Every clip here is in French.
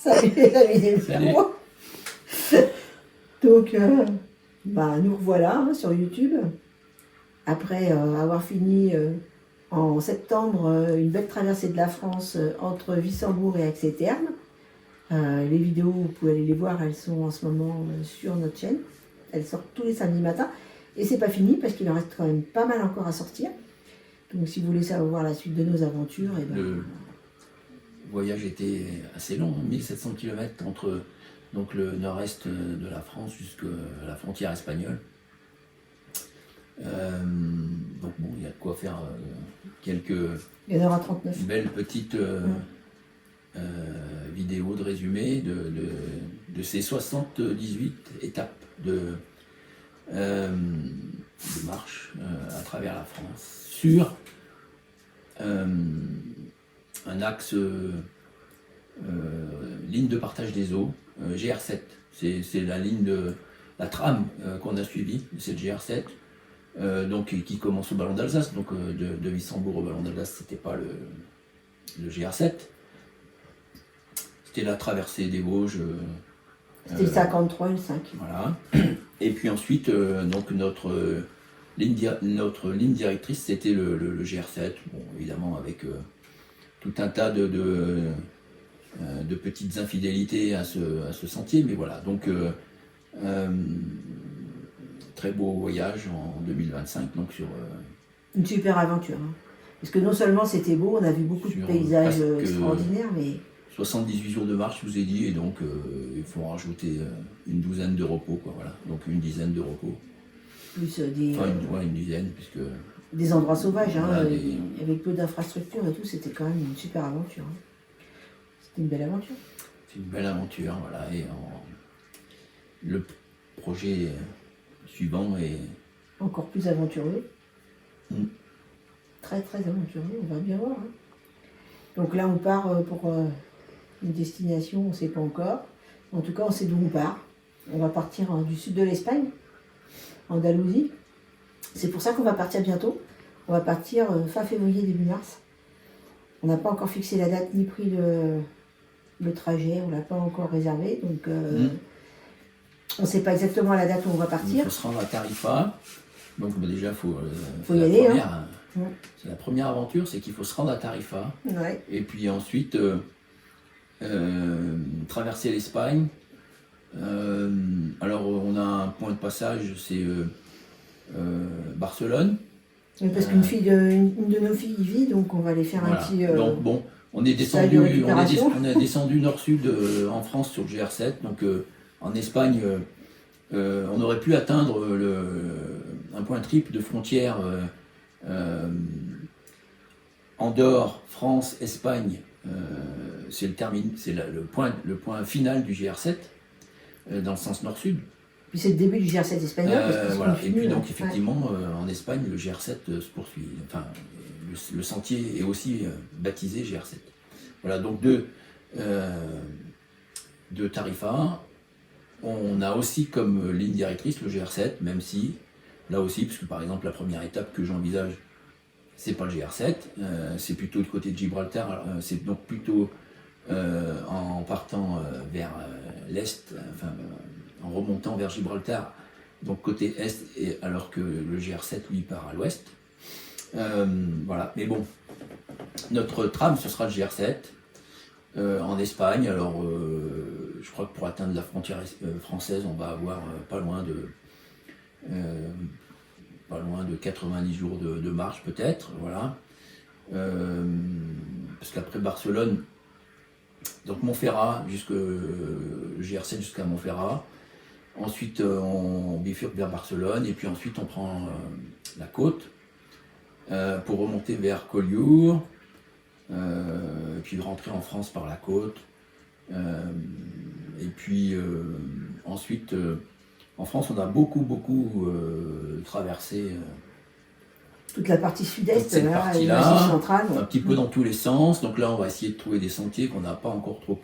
Salut les amis des Salut. micros. Donc, nous revoilà hein, sur YouTube. Après avoir fini en septembre une belle traversée de la France entre Wissembourg et Aix-les-Thermes. Les vidéos, vous pouvez aller les voir, elles sont en ce moment sur notre chaîne. Elles sortent tous les samedis matins. Et c'est pas fini parce qu'il en reste quand même pas mal encore à sortir. Donc si vous voulez savoir la suite de nos aventures, et Le voyage était assez long, 1700 km entre donc, le nord-est de la France jusqu'à la frontière espagnole. Donc bon, il y a de quoi faire quelques il y en aura 39. belles petites vidéos de résumé de ces 78 étapes de marche à travers la France sur un axe ligne de partage des eaux, GR7. C'est la ligne de la trame qu'on a suivie, c'est le GR7. Donc, qui commence au Ballon d'Alsace, donc de Wissembourg au Ballon d'Alsace, c'était pas le GR7, c'était la traversée des Vosges. C'était le 53 et le 5. Voilà. Et puis ensuite, donc notre ligne directrice, c'était le GR7, bon, évidemment avec tout un tas de petites infidélités à ce sentier, mais voilà, donc très beau voyage en 2025, donc sur... Une super aventure. Hein. Parce que non seulement c'était beau, on a vu beaucoup de paysages extraordinaires, mais... 78 jours de marche, je vous ai dit, et donc il faut en rajouter une douzaine de repos, quoi, voilà. Donc une dizaine de repos. Plus des... Enfin, une dizaine, puisque... Des endroits sauvages, hein, Voilà, avec peu d'infrastructures et tout, c'était quand même une super aventure. Hein. C'était une belle aventure. C'est une belle aventure, voilà, et le projet suivant est... Encore plus aventureux. Mm. Très très aventureux, on va bien voir. Hein. Donc là on part pour une destination, on ne sait pas encore. En tout cas on sait d'où on part. On va partir du sud de l'Espagne, Andalousie. C'est pour ça qu'on va partir bientôt. On va partir fin février, début mars. On n'a pas encore fixé la date ni pris le trajet, on ne l'a pas encore réservé. Donc on ne sait pas exactement la date où on va partir. Il faut se rendre à Tarifa. Donc déjà, il faut y aller. C'est la première aventure, c'est qu'il faut se rendre à Tarifa. Ouais. Et puis ensuite, traverser l'Espagne. Alors on a un point de passage, c'est Barcelone. Parce qu'une une de nos filles y vit, donc on va aller faire Voilà. un petit... donc bon, on est descendu nord-sud en France sur le GR7. Donc en Espagne, on aurait pu atteindre un point triple de frontière Andorre, France, Espagne. C'est le point final du GR7 dans le sens nord-sud. Puis c'est le début du GR7 espagnol. Voilà. Et puis donc effectivement en Espagne le GR7 se poursuit. Enfin le sentier est aussi baptisé GR7. Voilà, donc de Tarifa, on a aussi comme ligne directrice le GR7, même si là aussi, puisque par exemple la première étape que j'envisage, c'est pas le GR7, c'est plutôt du côté de Gibraltar, c'est donc plutôt en partant vers l'est, enfin en remontant vers Gibraltar, donc côté est, et alors que le GR7 lui part à l'ouest. Voilà, mais bon, notre trame ce sera le GR7 en Espagne. Alors je crois que pour atteindre la frontière française, on va avoir pas loin de 90 jours de marche peut-être, voilà. Parce qu'après Barcelone, donc Montferrat, le GR7 jusqu'à Montferrat. Ensuite, on bifurque vers Barcelone et puis ensuite on prend la côte pour remonter vers Collioure, et puis rentrer en France par la côte. Et puis ensuite, en France, on a beaucoup traversé toute la partie sud-est, cette partie-là, centrale. un petit peu dans tous les sens. Donc là, on va essayer de trouver des sentiers qu'on n'a pas encore trop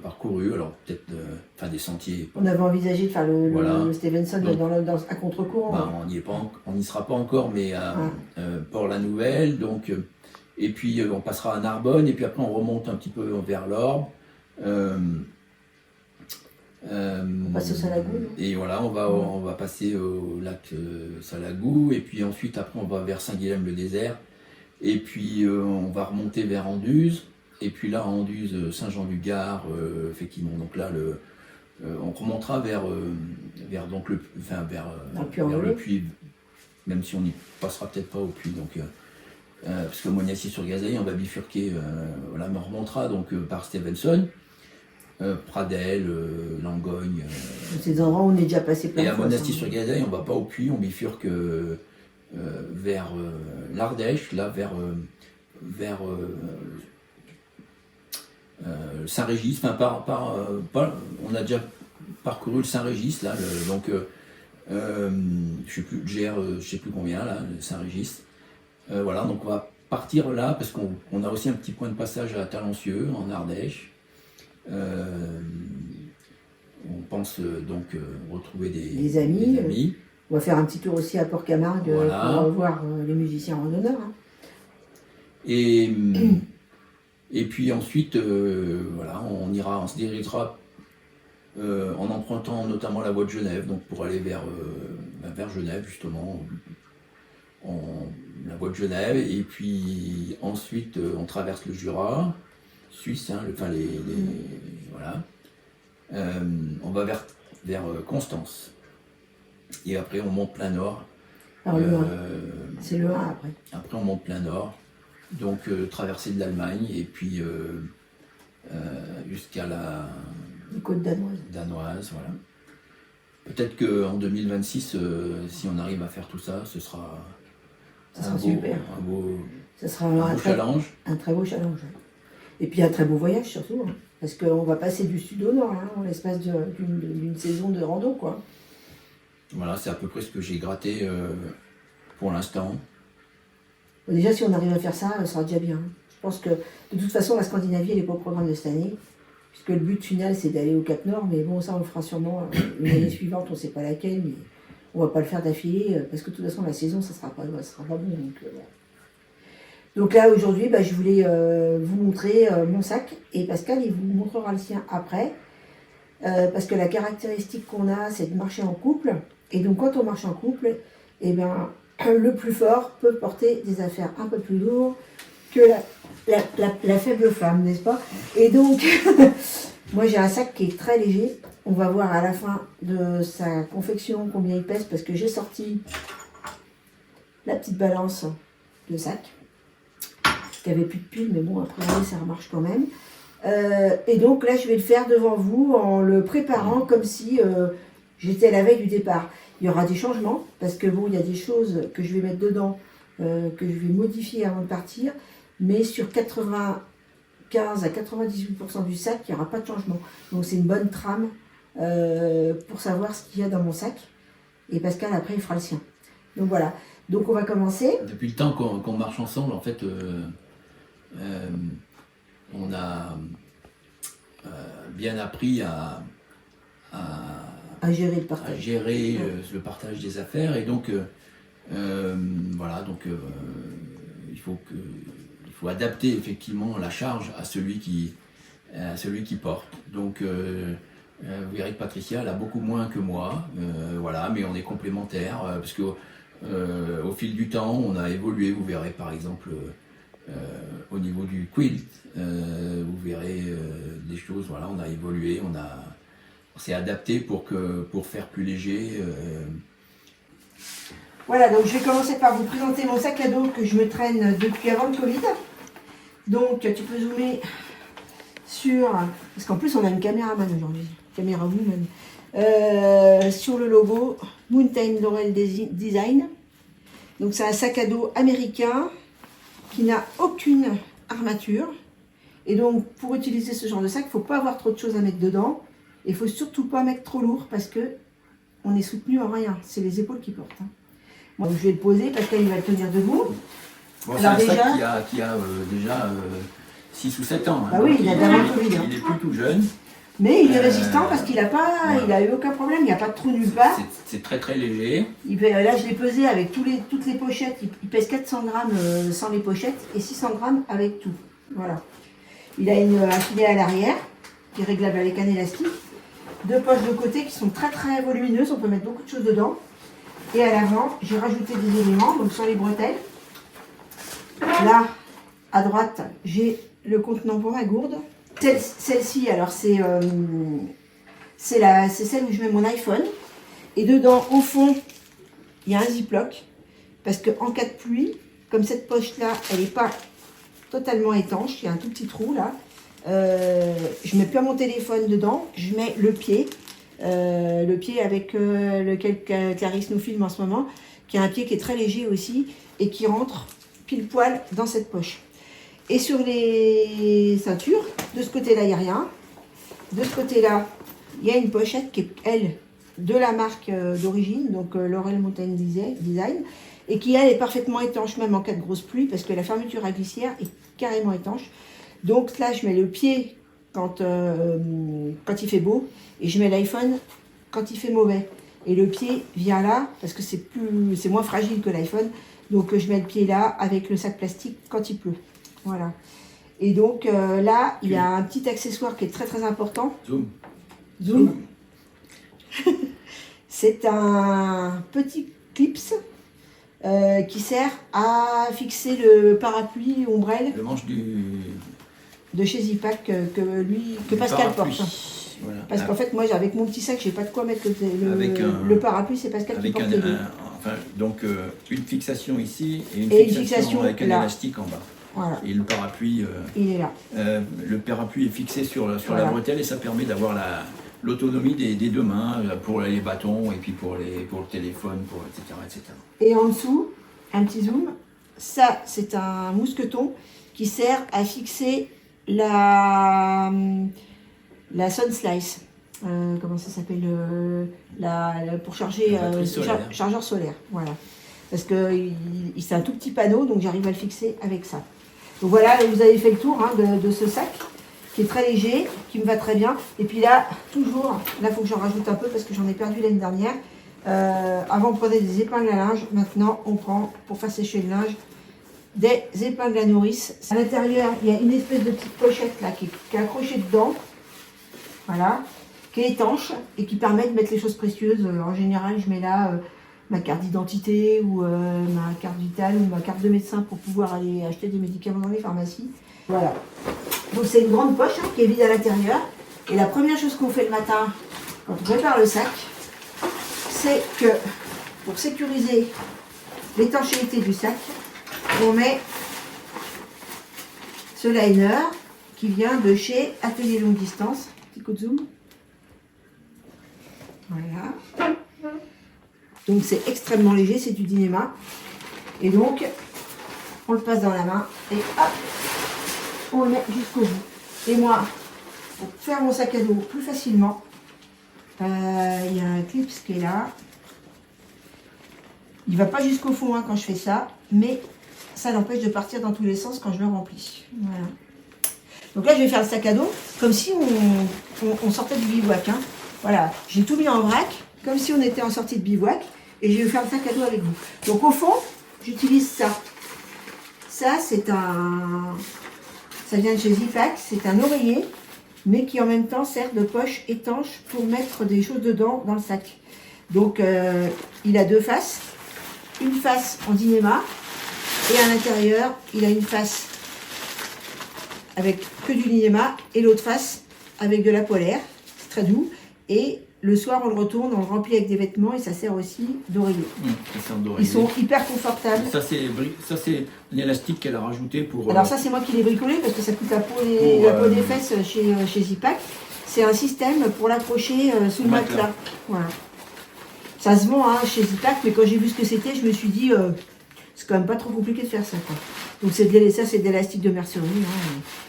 parcourus. Alors peut-être, des sentiers. On avait envisagé de faire le Stevenson donc, à contre-courant. On n'y sera pas encore, mais à Port-la-Nouvelle. Donc, et puis on passera à Narbonne, et puis après on remonte un petit peu vers l'Orbe. On passe au Salagou, non? Et voilà, on va passer au lac Salagou, et puis ensuite, après, on va vers Saint-Guilhem-le-Désert, et puis on va remonter vers Anduze, et puis là, à Anduze, Saint-Jean-du-Gard, effectivement. Donc là, on remontera vers donc vers le Puy, même si on n'y passera peut-être pas au Puy. Donc, parce que Moignacy-sur-Gazeille, on va bifurquer, voilà, mais on remontera donc par Stevenson. Pradel, Langogne. Ces endroits où on est déjà passé plein et de à fois. Monastier-sur-Gazeille, on va pas au Puy, on bifurque vers l'Ardèche, là vers Saint-Régis. Enfin, on a déjà parcouru le Saint-Régis, là, donc je sais plus, je sais plus combien, là, le Saint-Régis. Voilà, donc on va partir là, parce qu'on a aussi un petit point de passage à Talencieux, en Ardèche. On pense donc retrouver des amis. On va faire un petit tour aussi à Port-Camargue, voilà, pour voir les musiciens randonneurs. Hein. Et puis ensuite, voilà, on se dirigera en empruntant notamment la voie de Genève, donc pour aller vers Genève justement, la voie de Genève, et puis ensuite on traverse le Jura suisse, hein, voilà. On va vers Constance. Et après, on monte plein nord. Alors, c'est le 1 après. Après, on monte plein nord. Donc, traversée de l'Allemagne, et puis jusqu'à les côtes danoises. Voilà. Peut-être qu'en 2026, si on arrive à faire tout ça, ce sera super. Ça sera un beau challenge. Un très beau challenge. Et puis un très beau voyage surtout, hein, parce qu'on va passer du sud au nord, hein, en l'espace d'une saison de rando, quoi. Voilà, c'est à peu près ce que j'ai gratté pour l'instant. Bon, déjà, si on arrive à faire ça, ça sera déjà bien. Je pense que de toute façon, la Scandinavie, elle n'est pas au programme de cette année, puisque le but final, c'est d'aller au Cap Nord, mais bon, ça, on le fera sûrement une année suivante, on ne sait pas laquelle, mais on ne va pas le faire d'affilée, parce que de toute façon, la saison, ça ne sera pas bon. Donc là, aujourd'hui, je voulais vous montrer mon sac, et Pascal, il vous montrera le sien après, parce que la caractéristique qu'on a, c'est de marcher en couple, et donc quand on marche en couple, le plus fort peut porter des affaires un peu plus lourdes que la faible femme, n'est-ce pas? Et donc, moi j'ai un sac qui est très léger, on va voir à la fin de sa confection combien il pèse, parce que j'ai sorti la petite balance de sac, qui avait plus de pile, mais bon, après ça remarche quand même. Et donc là, je vais le faire devant vous en le préparant comme si j'étais à la veille du départ. Il y aura des changements, parce que bon, il y a des choses que je vais mettre dedans, que je vais modifier avant de partir, mais sur 95 à 98% du sac, il n'y aura pas de changement. Donc c'est une bonne trame pour savoir ce qu'il y a dans mon sac. Et Pascal, après, il fera le sien. Donc voilà. Donc on va commencer. Depuis le temps qu'on marche ensemble, en fait, on a bien appris à gérer le partage. Le partage des affaires, et donc voilà, donc il faut adapter effectivement la charge à celui qui porte. Donc vous verrez que Patricia, elle a beaucoup moins que moi, voilà, mais on est complémentaires, parce que au fil du temps, on a évolué. Vous verrez par exemple au niveau du quilt, vous verrez des choses, voilà, on a évolué, on s'est adapté pour faire plus léger. Voilà, donc je vais commencer par vous présenter mon sac à dos que je me traîne depuis avant le Covid. Donc tu peux zoomer sur, parce qu'en plus on a une caméraman aujourd'hui, caméra woman, sur le logo Mountain Laurel Design. Donc c'est un sac à dos américain qui n'a aucune armature. Et donc pour utiliser ce genre de sac, il ne faut pas avoir trop de choses à mettre dedans. Il ne faut surtout pas mettre trop lourd, parce que on est soutenu en rien. C'est les épaules qui portent. Hein. Bon, je vais le poser parce qu'il va le tenir debout. Bon, c'est un sac qui a déjà 6 ou 7 ans. Hein. Ah oui, il a d'avant le Covid. Il est plus tout jeune. Mais il est résistant parce qu'il a eu aucun problème, il n'y a pas de trou nulle part. C'est très très léger. Là, je l'ai pesé avec toutes les pochettes. Il pèse 400 grammes sans les pochettes et 600 grammes avec tout. Voilà. Il a un filet à l'arrière qui est réglable avec un élastique. 2 poches de côté qui sont très très volumineuses, on peut mettre beaucoup de choses dedans. Et à l'avant, j'ai rajouté des éléments, donc sur les bretelles. Là, à droite, j'ai le contenant pour ma gourde. Celle-ci, alors c'est celle où je mets mon iPhone. Et dedans, au fond, il y a un ziploc. Parce qu'en cas de pluie, comme cette poche-là, elle n'est pas totalement étanche, il y a un tout petit trou là. Je mets pas mon téléphone dedans, je mets le pied avec lequel Clarisse nous filme en ce moment, qui a un pied qui est très léger aussi et qui rentre pile poil dans cette poche. Et sur les ceintures, de ce côté-là, il n'y a rien. De ce côté-là, il y a une pochette qui est, elle, de la marque d'origine, donc Laurel Mountain Design, et qui, elle, est parfaitement étanche, même en cas de grosse pluie, parce que la fermeture à glissière est carrément étanche. Donc là, je mets le pied quand il fait beau, et je mets l'iPhone quand il fait mauvais. Et le pied vient là, parce que c'est moins fragile que l'iPhone, donc je mets le pied là, avec le sac plastique quand il pleut. Voilà. Et donc là, il y a un petit accessoire qui est très très important. Zoom. C'est un petit clips qui sert à fixer le parapluie ombrelle. Le manche de chez Zipac que Pascal porte. Voilà. Parce qu'en fait, moi, avec mon petit sac, j'ai pas de quoi mettre le parapluie, c'est Pascal qui porte donc une fixation ici et une fixation avec un élastique en bas. Voilà. Et le parapluie, il est là. Le parapluie est fixé sur la bretelle et ça permet d'avoir l'autonomie des 2 mains pour les bâtons et puis pour le téléphone, etc., etc. Et en dessous, un petit zoom. Ça, c'est un mousqueton qui sert à fixer la Sun Slice. Comment ça s'appelle pour charger chargeur solaire. Voilà. Parce que c'est un tout petit panneau, donc j'arrive à le fixer avec ça. Donc voilà, vous avez fait le tour de ce sac qui est très léger, qui me va très bien. Et puis là, toujours, là il faut que j'en rajoute un peu parce que j'en ai perdu l'année dernière. Avant on prenait des épingles à linge, maintenant on prend, pour faire sécher le linge, des épingles à nourrice. À l'intérieur, il y a une espèce de petite pochette là qui est accrochée dedans, voilà, qui est étanche et qui permet de mettre les choses précieuses. En général, je mets là ma carte d'identité ou ma carte vitale ou ma carte de médecin pour pouvoir aller acheter des médicaments dans les pharmacies. Voilà. Donc c'est une grande poche qui est vide à l'intérieur. Et la première chose qu'on fait le matin quand on prépare le sac, c'est que pour sécuriser l'étanchéité du sac, on met ce liner qui vient de chez Atelier Longue Distance. Petit coup de zoom. Voilà. Donc c'est extrêmement léger, c'est du Dynéma. Et donc, on le passe dans la main et hop, on le met jusqu'au bout. Et moi, pour faire mon sac à dos plus facilement, il y a un clip qui est là. Il ne va pas jusqu'au fond quand je fais ça, mais ça l'empêche de partir dans tous les sens quand je le remplis. Voilà. Donc là, je vais faire le sac à dos comme si on sortait du bivouac. Voilà, j'ai tout mis en vrac, comme si on était en sortie de bivouac, et je vais faire le sac à dos avec vous. Donc au fond, j'utilise ça. Ça, ça vient de chez Zipac, c'est un oreiller, mais qui en même temps sert de poche étanche pour mettre des choses dedans dans le sac. Donc il a 2 faces, une face en Dynéma, et à l'intérieur, il a une face avec que du Dynéma, et l'autre face avec de la polaire, c'est très doux. Et le soir, on le retourne, on le remplit avec des vêtements et ça sert aussi d'oreiller. Ils sont hyper confortables. Ça, c'est l'élastique qu'elle a rajouté pour... Alors ça, c'est moi qui l'ai bricolé parce que ça coûte la peau des fesses chez Zipac. C'est un système pour l'accrocher sous le matelas. Voilà. Ça se vend chez Zipac, mais quand j'ai vu ce que c'était, je me suis dit, c'est quand même pas trop compliqué de faire ça, quoi. Donc c'est de l'élastique de mercerie.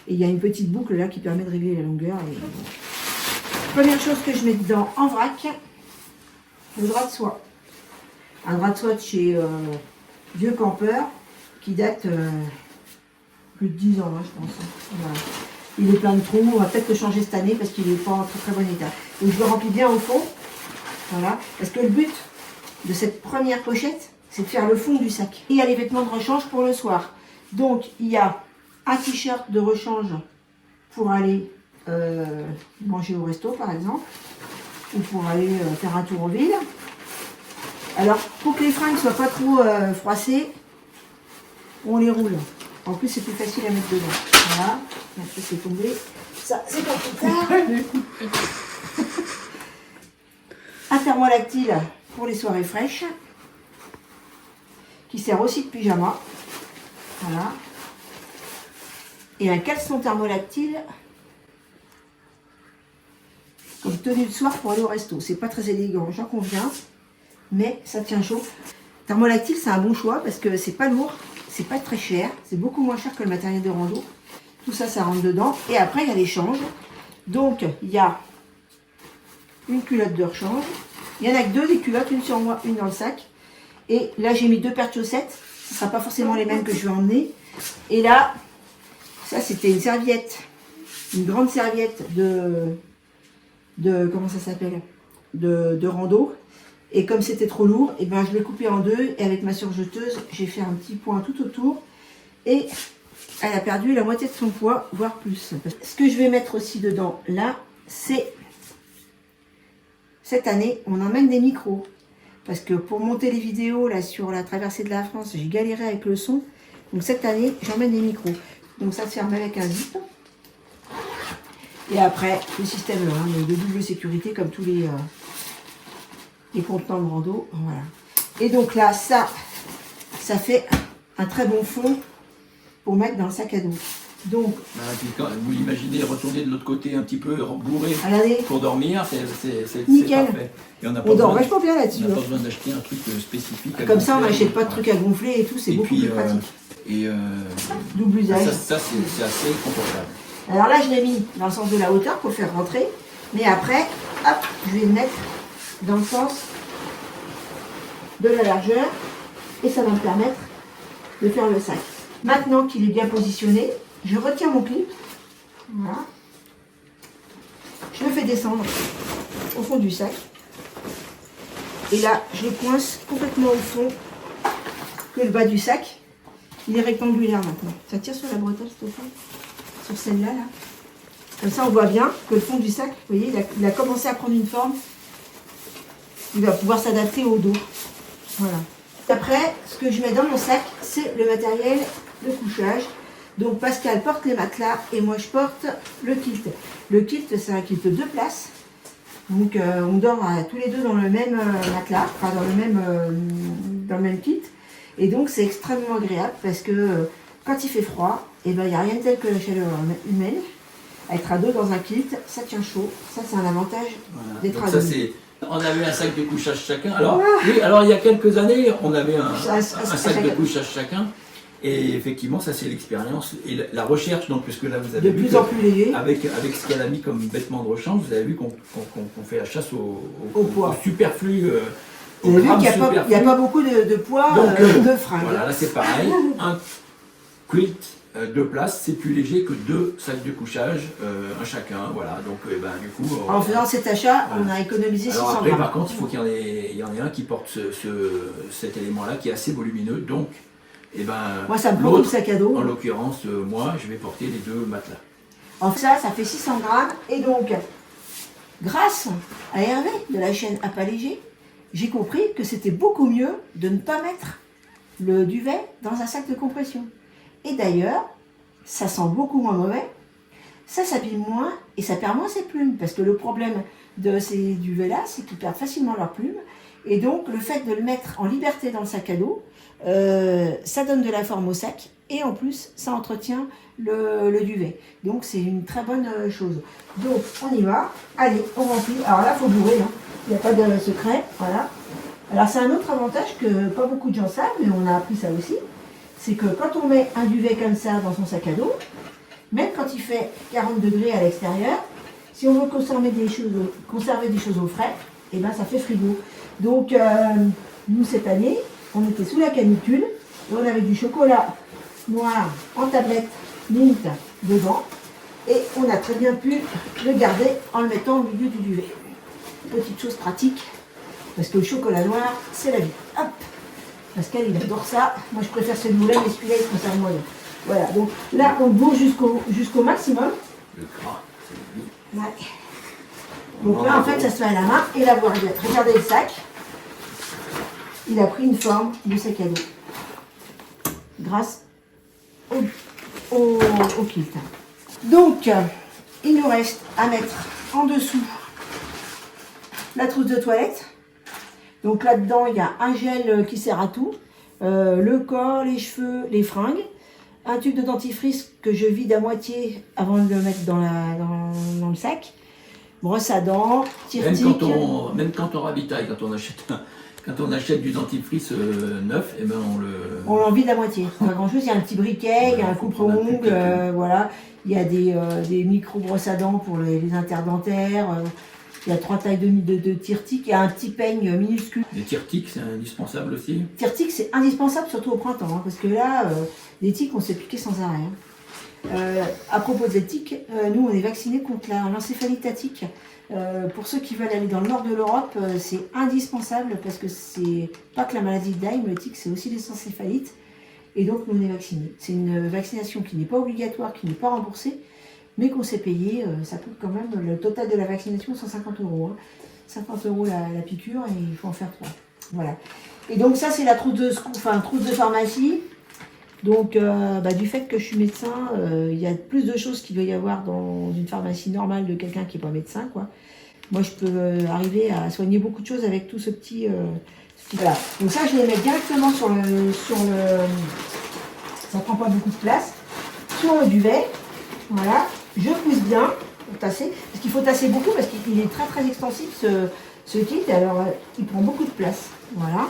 Et il y a une petite boucle là qui permet de régler la longueur. Et... Première chose que je mets dedans en vrac, le drap de soie. Un drap de soie de chez Vieux Campeur qui date plus de 10 ans, je pense. Voilà. Il est plein de trous, on va peut-être le changer cette année parce qu'il n'est pas en très très bon état. Donc je le remplis bien au fond, voilà, parce que le but de cette première pochette, c'est de faire le fond du sac. Et il y a les vêtements de rechange pour le soir. Donc il y a un t-shirt de rechange pour aller manger au resto par exemple. ou pour aller faire un tour en ville. Alors, pour que les fringues ne soient pas trop froissées, on les roule. En plus, c'est plus facile à mettre dedans. Voilà, après c'est tombé. Ça, c'est pour plus tard. Un thermolactyle pour les soirées fraîches, qui sert aussi de pyjama. Voilà. Et un caleçon thermolactyle comme tenue de soir pour aller au resto. C'est pas très élégant, j'en conviens, mais ça tient chaud. Thermolactyle, c'est un bon choix parce que c'est pas lourd, c'est pas très cher, c'est beaucoup moins cher que le matériel de rando. Tout ça, ça rentre dedans. Et après, il y a l'échange. Donc, il y a une culotte de rechange. Il y en a que deux des culottes, une sur moi, une dans le sac. Et là, j'ai mis 2 paires de chaussettes. Ce ne sera pas forcément les mêmes que je vais emmener. Et là, ça, c'était une serviette. Une grande serviette de comment ça s'appelle, de rando. Et comme c'était trop lourd, et ben, je l'ai coupé en deux. Et avec ma surjeteuse, j'ai fait un petit point tout autour. Et elle a perdu la moitié de son poids, voire plus. Ce que je vais mettre aussi dedans, là, c'est... Cette année, on emmène des micros. Parce que pour monter les vidéos là sur la traversée de la France, j'ai galéré avec le son. Donc cette année, j'emmène des micros. Donc ça se ferme avec un zip. Et après, le système de double sécurité, comme tous les contenants de rando. Voilà. Et donc là, ça fait un très bon fond pour mettre dans le sac à dos. Donc, quand vous l'imaginez retourner de l'autre côté un petit peu bourré regardez, pour dormir, c'est nickel. parfait. Et On dort vachement bien là-dessus. On n'a pas besoin d'acheter un truc spécifique. Comme ça, on n'achète pas de trucs à gonfler et tout, c'est beaucoup plus pratique. Double usage. Ça c'est assez confortable. Alors là, je l'ai mis dans le sens de la hauteur pour le faire rentrer. Mais après, hop, je vais le mettre dans le sens de la largeur. Et ça va me permettre de faire le sac. Maintenant qu'il est bien positionné, je retiens mon clip. Voilà. Je le fais descendre au fond du sac. Et là, je le coince complètement au fond que le bas du sac. Il est rectangulaire maintenant. Ça tire sur la bretelle, s'il te plaît. Sur celle-là, là. Comme ça, on voit bien que le fond du sac, vous voyez, il a commencé à prendre une forme. Il va pouvoir s'adapter au dos. Voilà. Après, ce que je mets dans mon sac, c'est le matériel de couchage. Donc Pascal porte les matelas et moi je porte le kilt. Le kilt, c'est un kilt 2 places. Donc on dort tous les deux dans le même matelas, enfin dans le même kilt. Et donc c'est extrêmement agréable parce que quand il fait froid, il n'y a rien de tel que la chaleur humaine. Être à deux dans un kilt, ça tient chaud. Ça c'est un avantage d'être à deux. On avait un sac de couchage chacun. Alors, oui, alors il y a quelques années, on avait un sac de couchage chacun. Et effectivement, ça c'est l'expérience et la recherche, donc, puisque là vous avez de plus en plus léger. Avec ce qu'elle a mis comme vêtements de rechange, vous avez vu qu'on fait la chasse au superflu. Vous avez vu qu'il n'y a pas beaucoup de poids donc, de fringues. Voilà, là c'est pareil. Un quilt 2 places, c'est plus léger que 2 sacs de couchage, un chacun. Voilà, donc du coup. En faisant cet achat, on a économisé 600 après, grammes. par contre, il faut qu'il y en ait un qui porte cet élément-là qui est assez volumineux. Donc, moi, ça me prend tout le sac à dos. En l'occurrence, moi, je vais porter les 2 matelas. En fait, ça fait 600 grammes. Et donc, grâce à Hervé de la chaîne À Pas Léger, j'ai compris que c'était beaucoup mieux de ne pas mettre le duvet dans un sac de compression. Et d'ailleurs, ça sent beaucoup moins mauvais, ça s'abîme moins et ça perd moins ses plumes. Parce que le problème de ces duvets-là, c'est qu'ils perdent facilement leurs plumes. Et donc, le fait de le mettre en liberté dans le sac à dos, ça donne de la forme au sac et en plus, ça entretient le duvet. Donc, c'est une très bonne chose. Donc, on y va. Allez, on remplit. Alors là, il faut bourrer. Hein. Il n'y a pas de secret. Voilà. Alors, c'est un autre avantage que pas beaucoup de gens savent, mais on a appris ça aussi. C'est que quand on met un duvet comme ça dans son sac à dos, même quand il fait 40 degrés à l'extérieur, si on veut conserver des choses au frais, et ben ça fait frigo. Donc, nous, cette année, on était sous la canicule, et on avait du chocolat noir en tablette mint dedans, et on a très bien pu le garder en le mettant au milieu du duvet. Petite chose pratique, parce que le chocolat noir, c'est la vie. Hop! Pascal, il adore ça. Moi, je préfère celui-là, mais celui-là, il conserve moyen. Voilà, donc là, on bourre jusqu'au maximum. Le gras, c'est le ouais. Donc là, en fait, ça se fait à la main et la bourriette. Regardez le sac. Il a pris une forme de sac à dos. Grâce au kilt. Donc, il nous reste à mettre en dessous la trousse de toilette. Donc là-dedans, il y a un gel qui sert à tout. Le corps, les cheveux, les fringues. Un tube de dentifrice que je vide à moitié avant de le mettre dans le sac. Brosse à dents, tire-tique. Même quand on ravitaille, quand on achète du dentifrice neuf, et ben on l'en vide à moitié. Pas grand chose, il y a un petit briquet, il y a un coupe-ongles, voilà. Il y a des micro-brosses à dents pour les interdentaires. Il y a 3 tailles de tire-tique, il y a un petit peigne minuscule. Les tire-tiques, c'est indispensable aussi. Tire-tique, c'est indispensable, surtout au printemps, hein, parce que là, les tiques, on s'est piqué sans arrêt. Hein. À propos des tiques, nous, on est vaccinés contre l'encéphalite à tique. Pour ceux qui veulent aller dans le nord de l'Europe, c'est indispensable, parce que c'est pas que la maladie de Lyme, le tique, c'est aussi les encéphalites. Et donc, nous, on est vaccinés. C'est une vaccination qui n'est pas obligatoire, qui n'est pas remboursée, mais qu'on s'est payé, ça coûte quand même, le total de la vaccination, 150 €. Hein. 50 € la piqûre et il faut en faire 3. Voilà. Et donc ça, c'est la trousse de pharmacie. Donc du fait que je suis médecin, il y a plus de choses qu'il doit y avoir dans une pharmacie normale de quelqu'un qui n'est pas médecin, quoi. Moi, je peux arriver à soigner beaucoup de choses avec tout ce petit... Voilà. Donc ça, je les mets directement sur le... Ça prend pas beaucoup de place. Sur le duvet. Voilà. Je pousse bien pour tasser, parce qu'il faut tasser beaucoup, parce qu'il est très très extensif ce kit, alors il prend beaucoup de place. Voilà.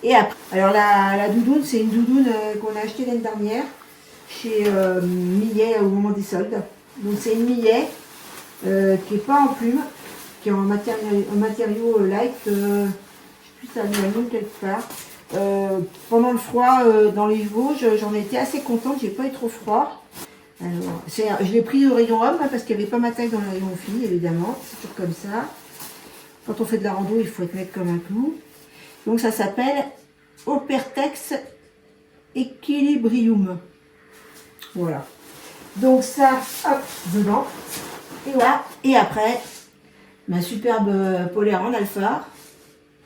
Et après, alors la doudoune, c'est une doudoune qu'on a achetée l'année dernière chez Millet au moment des soldes. Donc c'est une Millet qui n'est pas en plume, qui est en matériau light, je ne sais plus si ça a mis la même quelque part. Pendant le froid dans les Vosges, j'en ai été assez contente, j'ai pas eu trop froid. Alors, je l'ai pris au rayon homme parce qu'il n'y avait pas ma taille dans le rayon fille, évidemment. C'est toujours comme ça. Quand on fait de la rando, il faut être net comme un clou. Donc ça s'appelle Opertex Equilibrium. Voilà. Donc ça, hop, dedans. Et voilà. Et après, ma superbe polaire en alphar,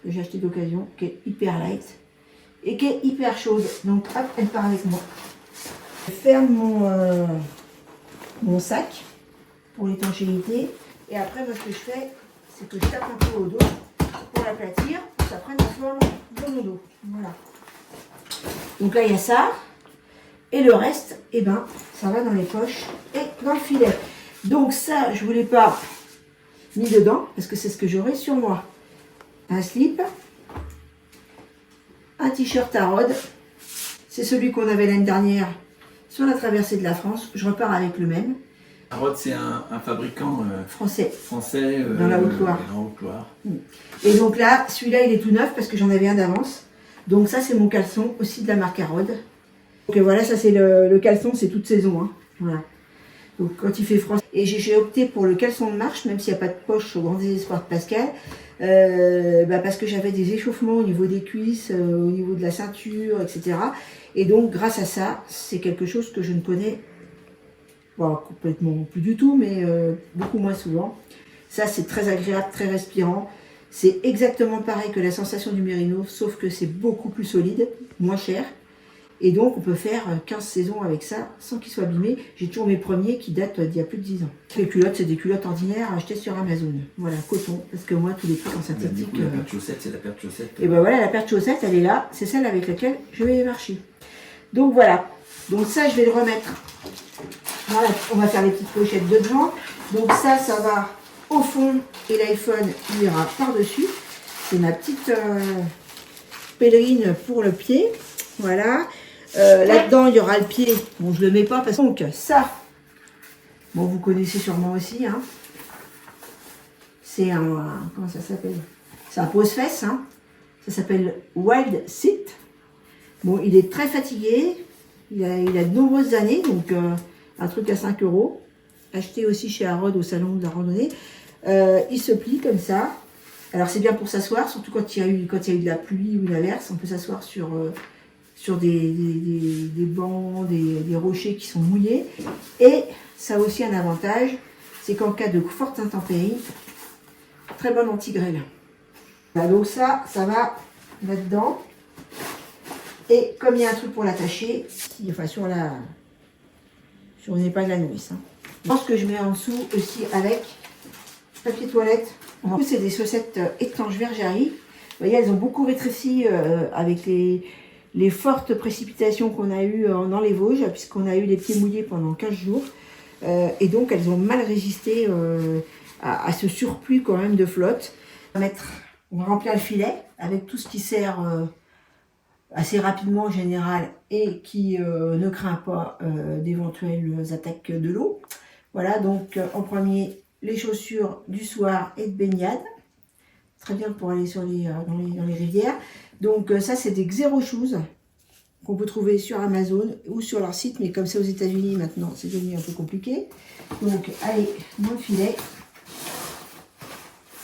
que j'ai acheté d'occasion, qui est hyper light et qui est hyper chaude. Donc hop, elle part avec moi. Je ferme mon sac pour l'étanchéité. Et après, moi, ce que je fais, c'est que je tape un peu au dos pour l'aplatir, pour que ça prenne la forme de mon dos. Voilà. Donc là, il y a ça. Et le reste, eh ben, ça va dans les poches et dans le filet. Donc ça, je ne vous l'ai pas mis dedans, parce que c'est ce que j'aurai sur moi. Un slip, un t-shirt à rode. C'est celui qu'on avait l'année dernière sur la traversée de la France. Je repars avec le même. Rode, c'est un fabricant français dans la Haute-Loire. Et donc là, celui-là, il est tout neuf parce que j'en avais un d'avance. Donc ça, c'est mon caleçon aussi de la marque Arod. Donc voilà, ça c'est le caleçon, c'est toute saison. Hein. Voilà. Donc quand il fait froid. Et j'ai opté pour le caleçon de marche, même s'il n'y a pas de poche au grand désespoir de Pascal. Parce que j'avais des échauffements au niveau des cuisses, au niveau de la ceinture, etc. Et donc grâce à ça, c'est quelque chose que je ne connais pas complètement plus du tout, mais beaucoup moins souvent. Ça, c'est très agréable, très respirant. C'est exactement pareil que la sensation du Merino, sauf que c'est beaucoup plus solide, moins cher. Et donc, on peut faire 15 saisons avec ça sans qu'il soit abîmé. J'ai toujours mes premiers qui datent d'il y a plus de 10 ans. Les culottes, c'est des culottes ordinaires achetées sur Amazon. Voilà, coton. Parce que moi, tous les trucs en synthétique... La paire de chaussettes, c'est la paire de chaussettes. Et ben voilà, la paire de chaussettes, elle est là. C'est celle avec laquelle je vais marcher. Donc voilà. Donc ça, je vais le remettre. Voilà, on va faire les petites pochettes de devant. Donc ça va au fond. Et l'iPhone, il ira par-dessus. C'est ma petite pèlerine pour le pied. Voilà. Là-dedans, il y aura le pied. Bon, je le mets pas parce que... Donc, ça, bon, vous connaissez sûrement aussi. Hein. C'est un... Comment ça s'appelle? C'est un pose-fesse. Hein. Ça s'appelle Wild Sit. Bon, il est très fatigué. Il a de nombreuses années. Donc, un truc à 5 €. Acheté aussi chez Arod au salon de la randonnée. Il se plie comme ça. Alors, c'est bien pour s'asseoir, surtout quand il y a eu de la pluie ou l'averse. On peut s'asseoir sur des bancs, des rochers qui sont mouillés. Et ça a aussi un avantage, c'est qu'en cas de forte intempérie, très bonne anti-grêle. Donc ça va là-dedans. Et comme il y a un truc pour l'attacher, enfin sur une épingle à nourrice. Hein. Je pense que je mets en dessous aussi avec papier toilette. En plus, c'est des chaussettes étanches Vergerie. Vous voyez, elles ont beaucoup rétréci avec les fortes précipitations qu'on a eues dans les Vosges, puisqu'on a eu les pieds mouillés pendant 15 jours. Et donc, elles ont mal résisté à ce surplus quand même de flotte. On va remplir le filet avec tout ce qui sert assez rapidement en général et qui ne craint pas d'éventuelles attaques de l'eau. Voilà, donc en premier, les chaussures du soir et de baignade. Très bien pour aller dans les rivières. Donc ça, c'est des Xero Shoes qu'on peut trouver sur Amazon ou sur leur site. Mais comme c'est aux États-Unis maintenant, c'est devenu un peu compliqué. Donc, allez, dans le filet.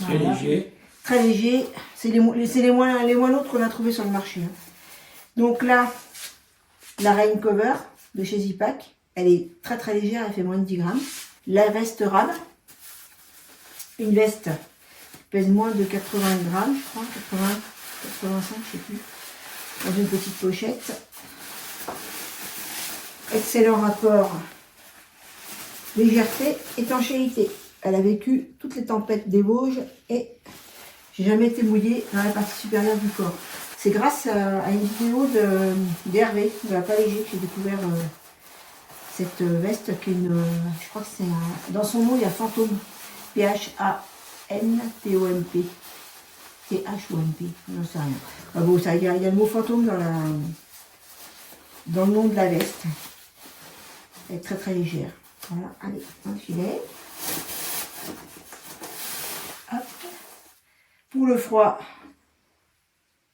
Très léger. Très léger. C'est les moins lourds qu'on a trouvé sur le marché. Hein. Donc là, la Rain Cover de chez Zipac. Elle est très très légère, elle fait moins de 10 grammes. La veste Rab. Une veste qui pèse moins de 80 grammes, je crois, 80, 85, je sais plus. Dans une petite pochette. Excellent rapport légèreté, étanchéité. Elle a vécu toutes les tempêtes des Vosges et j'ai jamais été mouillée dans la partie supérieure du corps. C'est grâce à une vidéo d'Hervé, de la Pas Léger, que j'ai découvert cette veste qui est je crois que c'est dans son nom il y a Fantôme, P-H-A-N-T-O-M-P. T-H ou M-P, j'en sais rien. Ah bon, il y a le mot fantôme dans le nom de la veste. Elle est très très légère. Voilà, allez, un filet. Hop. Pour le froid,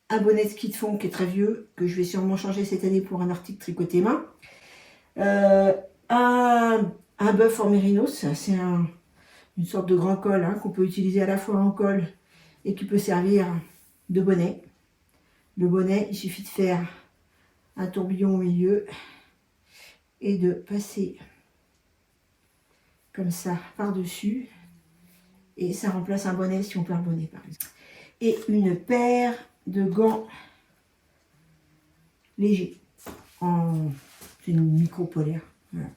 un bonnet de ski de fond qui est très vieux, que je vais sûrement changer cette année pour un article tricoté main. Un bœuf en mérinos, c'est une sorte de grand col qu'on peut utiliser à la fois en col et qui peut servir de bonnet. Le bonnet, il suffit de faire un tourbillon au milieu et de passer comme ça par-dessus. Et ça remplace un bonnet si on perd le bonnet par exemple. Et une paire de gants légers. C'est une micro polaire. Voilà.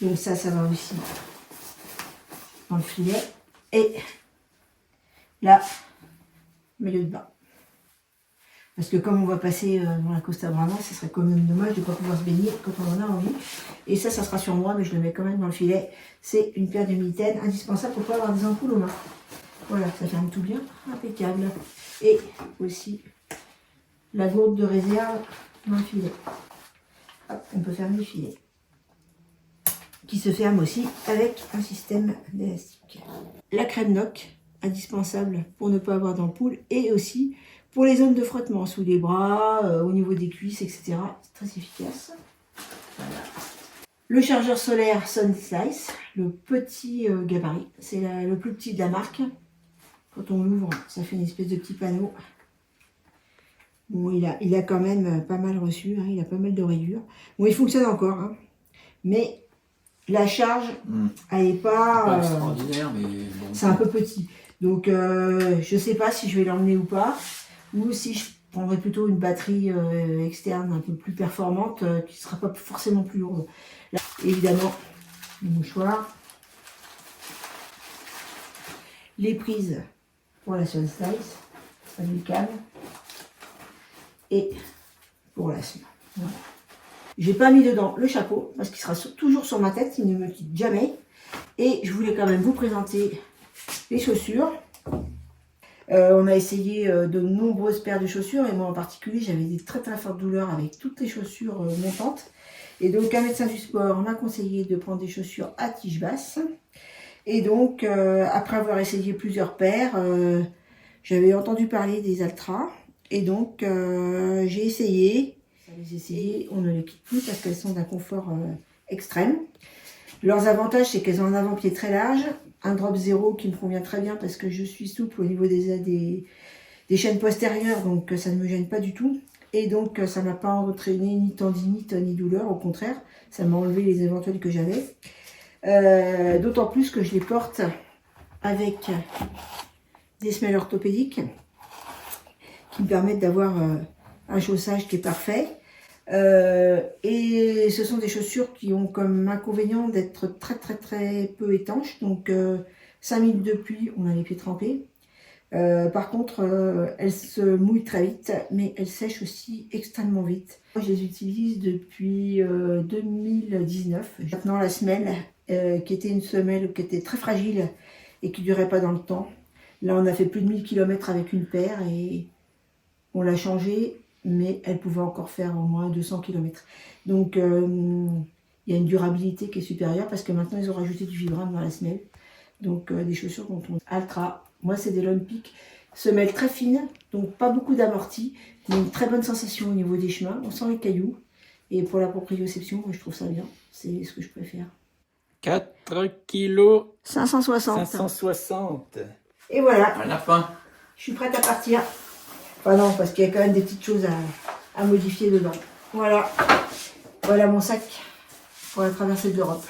Donc ça va aussi dans le filet. Et là, milieu de bain. Parce que comme on va passer dans la Costa Brava, ce serait quand même dommage de ne pas pouvoir se baigner quand on en a envie. Et ça sera sur moi, mais je le mets quand même dans le filet. C'est une paire de mitaines indispensable pour ne pas avoir des ampoules aux mains. Voilà, ça ferme tout bien, impeccable. Et aussi la gourde de réserve dans le filet. Hop, on peut fermer le filet. Qui se ferme aussi avec un système d'élastique. La crème Noc, indispensable pour ne pas avoir d'ampoule, et aussi pour les zones de frottement, sous les bras, au niveau des cuisses, etc. C'est très efficace. Voilà. Le chargeur solaire Sun Slice, le petit gabarit, c'est le plus petit de la marque. Quand on l'ouvre, ça fait une espèce de petit panneau. Bon, il a quand même pas mal reçu, il a pas mal de rayures. Bon, il fonctionne encore, mais la charge, elle n'est pas extraordinaire, mais bon. C'est un peu petit. Donc, je ne sais pas si je vais l'emmener ou pas. Ou si je prendrais plutôt une batterie externe un peu plus performante, qui ne sera pas forcément plus lourde. Là, évidemment, le mouchoir. Les prises pour la Sun Slice, du câble. Et pour la semelle. Voilà. J'ai pas mis dedans le chapeau parce qu'il sera toujours sur ma tête, il ne me quitte jamais. Et je voulais quand même vous présenter les chaussures. On a essayé de nombreuses paires de chaussures et moi en particulier j'avais des très très fortes douleurs avec toutes les chaussures montantes. Et donc un médecin du sport m'a conseillé de prendre des chaussures à tige basse. Et donc après avoir essayé plusieurs paires, j'avais entendu parler des Altra. Et donc j'ai essayé. On ne les quitte plus parce qu'elles sont d'un confort extrême. Leurs avantages, c'est qu'elles ont un avant-pied très large, un drop 0 qui me convient très bien parce que je suis souple au niveau des chaînes postérieures, donc ça ne me gêne pas du tout. Et donc ça ne m'a pas entraîné ni tendinite ni douleur, au contraire, ça m'a enlevé les éventuels que j'avais. D'autant plus que je les porte avec des semelles orthopédiques qui me permettent d'avoir un chaussage qui est parfait. Et ce sont des chaussures qui ont comme inconvénient d'être très peu étanches. Donc 5 minutes de pluie, on a les pieds trempés. Par contre, elles se mouillent très vite, mais elles sèchent aussi extrêmement vite. Moi, je les utilise depuis 2019. Maintenant, la semelle, qui était une semelle qui était très fragile et qui ne durait pas dans le temps. Là, on a fait plus de 1000 km avec une paire et on l'a changée, mais elle pouvait encore faire au moins 200 km. Donc, il y a une durabilité qui est supérieure parce que maintenant, ils ont rajouté du vibram dans la semelle. Donc, des chaussures dont on... Altra. Moi, c'est des Lone Peak, semelle très fine, donc pas beaucoup d'amorti, mais une très bonne sensation au niveau des chemins. On sent les cailloux. Et pour la proprioception, moi, je trouve ça bien. C'est ce que je préfère. 4 kg 560. 560. Et voilà. À la fin. Je suis prête à partir. Enfin non, parce qu'il y a quand même des petites choses à modifier dedans. Voilà. Voilà mon sac pour la traversée de l'Europe.